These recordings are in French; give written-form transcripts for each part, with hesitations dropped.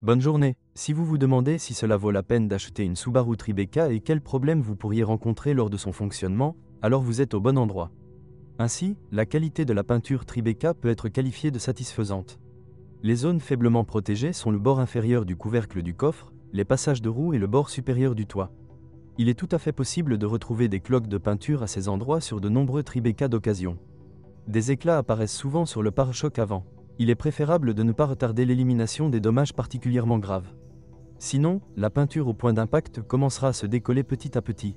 Bonne journée. Si vous vous demandez si cela vaut la peine d'acheter une Subaru Tribeca et quels problèmes vous pourriez rencontrer lors de son fonctionnement, alors vous êtes au bon endroit. Ainsi, la qualité de la peinture Tribeca peut être qualifiée de satisfaisante. Les zones faiblement protégées sont le bord inférieur du couvercle du coffre, les passages de roues et le bord supérieur du toit. Il est tout à fait possible de retrouver des cloques de peinture à ces endroits sur de nombreux Tribeca d'occasion. Des éclats apparaissent souvent sur le pare-choc avant. Il est préférable de ne pas retarder l'élimination des dommages particulièrement graves. Sinon, la peinture au point d'impact commencera à se décoller petit à petit.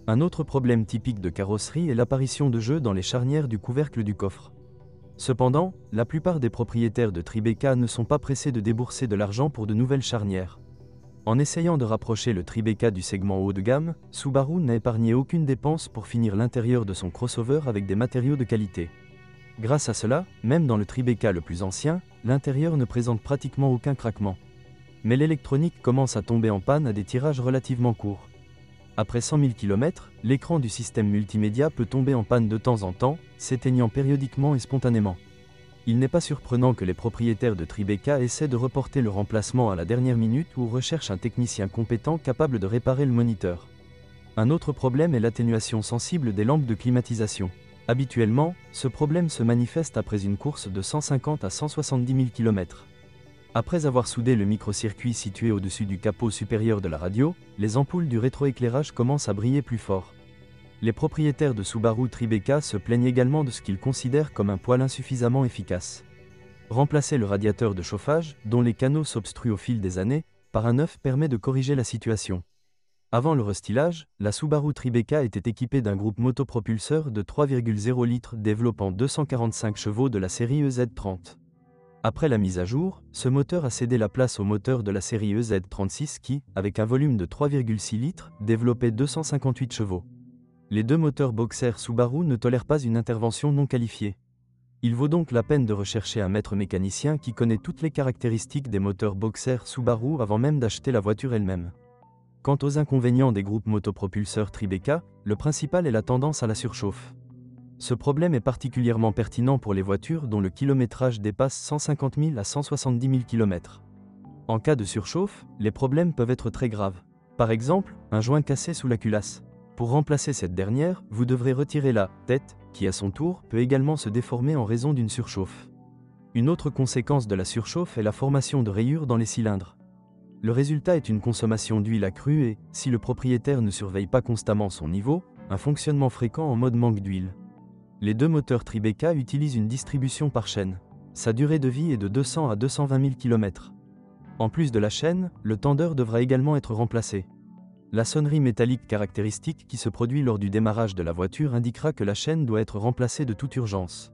Un autre problème typique de carrosserie est l'apparition de jeux dans les charnières du couvercle du coffre. Cependant, la plupart des propriétaires de Tribeca ne sont pas pressés de débourser de l'argent pour de nouvelles charnières. En essayant de rapprocher le Tribeca du segment haut de gamme, Subaru n'a épargné aucune dépense pour finir l'intérieur de son crossover avec des matériaux de qualité. Grâce à cela, même dans le Tribeca le plus ancien, l'intérieur ne présente pratiquement aucun craquement. Mais l'électronique commence à tomber en panne à des tirages relativement courts. Après 100 000 km, l'écran du système multimédia peut tomber en panne de temps en temps, s'éteignant périodiquement et spontanément. Il n'est pas surprenant que les propriétaires de Tribeca essaient de reporter le remplacement à la dernière minute ou recherchent un technicien compétent capable de réparer le moniteur. Un autre problème est l'atténuation sensible des lampes de climatisation. Habituellement, ce problème se manifeste après une course de 150 à 170 000 km. Après avoir soudé le microcircuit situé au-dessus du capot supérieur de la radio, les ampoules du rétroéclairage commencent à briller plus fort. Les propriétaires de Subaru Tribeca se plaignent également de ce qu'ils considèrent comme un poêle insuffisamment efficace. Remplacer le radiateur de chauffage, dont les canaux s'obstruent au fil des années, par un neuf permet de corriger la situation. Avant le restylage, la Subaru Tribeca était équipée d'un groupe motopropulseur de 3,0 litres développant 245 chevaux de la série EZ30. Après la mise à jour, ce moteur a cédé la place au moteur de la série EZ36 qui, avec un volume de 3,6 litres, développait 258 chevaux. Les deux moteurs boxer Subaru ne tolèrent pas une intervention non qualifiée. Il vaut donc la peine de rechercher un maître mécanicien qui connaît toutes les caractéristiques des moteurs boxer Subaru avant même d'acheter la voiture elle-même. Quant aux inconvénients des groupes motopropulseurs Tribeca, le principal est la tendance à la surchauffe. Ce problème est particulièrement pertinent pour les voitures dont le kilométrage dépasse 150 000 à 170 000 km. En cas de surchauffe, les problèmes peuvent être très graves. Par exemple, un joint cassé sous la culasse. Pour remplacer cette dernière, vous devrez retirer la tête, qui à son tour peut également se déformer en raison d'une surchauffe. Une autre conséquence de la surchauffe est la formation de rayures dans les cylindres. Le résultat est une consommation d'huile accrue et, si le propriétaire ne surveille pas constamment son niveau, un fonctionnement fréquent en mode manque d'huile. Les deux moteurs Tribeca utilisent une distribution par chaîne. Sa durée de vie est de 200 à 220 000 km. En plus de la chaîne, le tendeur devra également être remplacé. La sonnerie métallique caractéristique qui se produit lors du démarrage de la voiture indiquera que la chaîne doit être remplacée de toute urgence.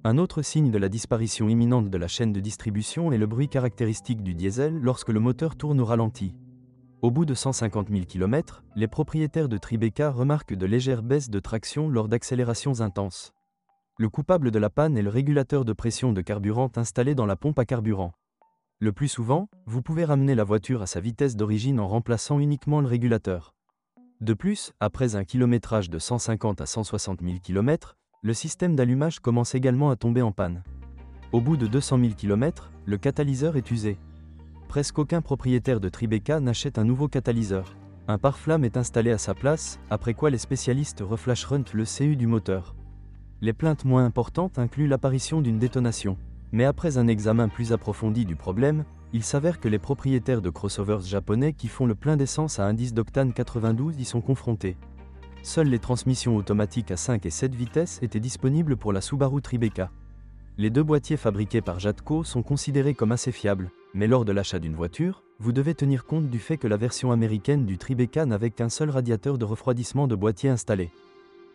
Un autre signe de la disparition imminente de la chaîne de distribution est le bruit caractéristique du diesel lorsque le moteur tourne au ralenti. Au bout de 150 000 km, les propriétaires de Tribeca remarquent de légères baisses de traction lors d'accélérations intenses. Le coupable de la panne est le régulateur de pression de carburant installé dans la pompe à carburant. Le plus souvent, vous pouvez ramener la voiture à sa vitesse d'origine en remplaçant uniquement le régulateur. De plus, après un kilométrage de 150 à 160 000 km, le système d'allumage commence également à tomber en panne. Au bout de 200 000 km, le catalyseur est usé. Presque aucun propriétaire de Tribeca n'achète un nouveau catalyseur. Un pare-flamme est installé à sa place, après quoi les spécialistes reflasheront le CU du moteur. Les plaintes moins importantes incluent l'apparition d'une détonation. Mais après un examen plus approfondi du problème, il s'avère que les propriétaires de crossovers japonais qui font le plein d'essence à indice d'octane 92 y sont confrontés. Seules les transmissions automatiques à 5 et 7 vitesses étaient disponibles pour la Subaru Tribeca. Les deux boîtiers fabriqués par Jatco sont considérés comme assez fiables, mais lors de l'achat d'une voiture, vous devez tenir compte du fait que la version américaine du Tribeca n'avait qu'un seul radiateur de refroidissement de boîtier installé.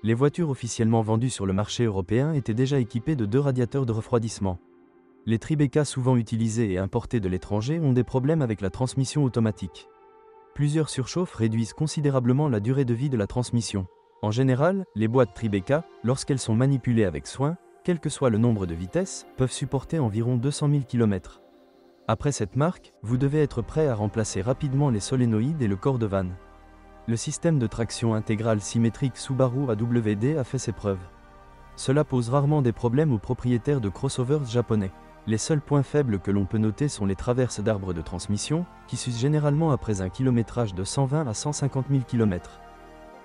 Les voitures officiellement vendues sur le marché européen étaient déjà équipées de deux radiateurs de refroidissement. Les Tribeca souvent utilisés et importés de l'étranger ont des problèmes avec la transmission automatique. Plusieurs surchauffes réduisent considérablement la durée de vie de la transmission. En général, les boîtes Tribeca, lorsqu'elles sont manipulées avec soin, quel que soit le nombre de vitesses, peuvent supporter environ 200 000 km. Après cette marque, vous devez être prêt à remplacer rapidement les solénoïdes et le corps de vanne. Le système de traction intégrale symétrique Subaru AWD a fait ses preuves. Cela pose rarement des problèmes aux propriétaires de crossovers japonais. Les seuls points faibles que l'on peut noter sont les traverses d'arbres de transmission, qui s'usent généralement après un kilométrage de 120 à 150 000 km.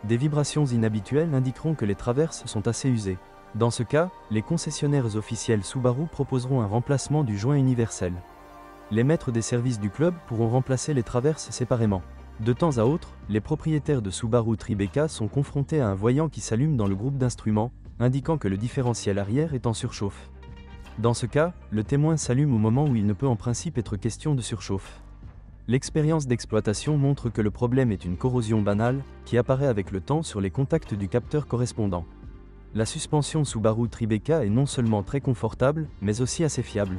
Des vibrations inhabituelles indiqueront que les traverses sont assez usées. Dans ce cas, les concessionnaires officiels Subaru proposeront un remplacement du joint universel. Les maîtres des services du club pourront remplacer les traverses séparément. De temps à autre, les propriétaires de Subaru Tribeca sont confrontés à un voyant qui s'allume dans le groupe d'instruments, indiquant que le différentiel arrière est en surchauffe. Dans ce cas, le témoin s'allume au moment où il ne peut en principe être question de surchauffe. L'expérience d'exploitation montre que le problème est une corrosion banale, qui apparaît avec le temps sur les contacts du capteur correspondant. La suspension Subaru Tribeca est non seulement très confortable, mais aussi assez fiable.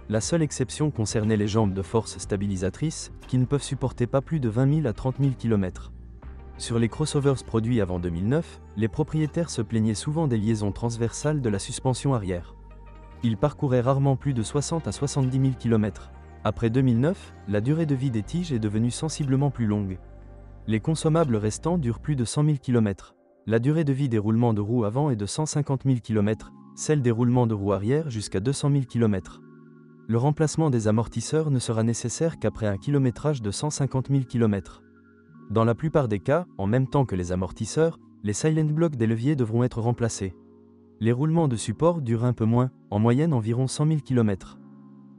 La seule exception concernait les jambes de force stabilisatrices, qui ne peuvent supporter pas plus de 20 000 à 30 000 km. Sur les crossovers produits avant 2009, les propriétaires se plaignaient souvent des liaisons transversales de la suspension arrière. Ils parcouraient rarement plus de 60 à 70 000 km. Après 2009, la durée de vie des tiges est devenue sensiblement plus longue. Les consommables restants durent plus de 100 000 km. La durée de vie des roulements de roues avant est de 150 000 km, celle des roulements de roues arrière jusqu'à 200 000 km. Le remplacement des amortisseurs ne sera nécessaire qu'après un kilométrage de 150 000 km. Dans la plupart des cas, en même temps que les amortisseurs, les silent blocks des leviers devront être remplacés. Les roulements de support durent un peu moins, en moyenne environ 100 000 km.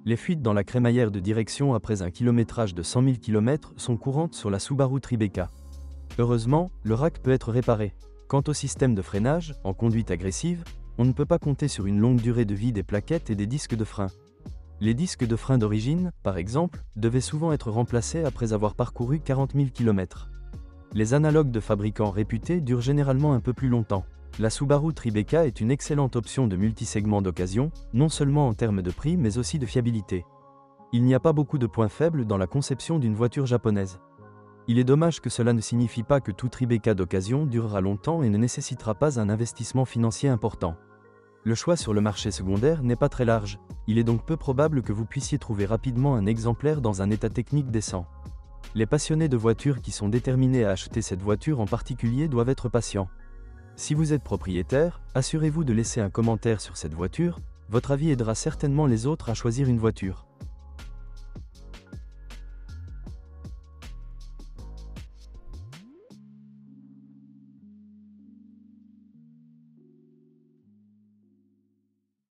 Les fuites dans la crémaillère de direction après un kilométrage de 100 000 km sont courantes sur la Subaru Tribeca. Heureusement, le rack peut être réparé. Quant au système de freinage, en conduite agressive, on ne peut pas compter sur une longue durée de vie des plaquettes et des disques de frein. Les disques de frein d'origine, par exemple, devaient souvent être remplacés après avoir parcouru 40 000 km. Les analogues de fabricants réputés durent généralement un peu plus longtemps. La Subaru Tribeca est une excellente option de multisegment d'occasion, non seulement en termes de prix mais aussi de fiabilité. Il n'y a pas beaucoup de points faibles dans la conception d'une voiture japonaise. Il est dommage que cela ne signifie pas que tout Tribeca d'occasion durera longtemps et ne nécessitera pas un investissement financier important. Le choix sur le marché secondaire n'est pas très large, il est donc peu probable que vous puissiez trouver rapidement un exemplaire dans un état technique décent. Les passionnés de voitures qui sont déterminés à acheter cette voiture en particulier doivent être patients. Si vous êtes propriétaire, assurez-vous de laisser un commentaire sur cette voiture, votre avis aidera certainement les autres à choisir une voiture.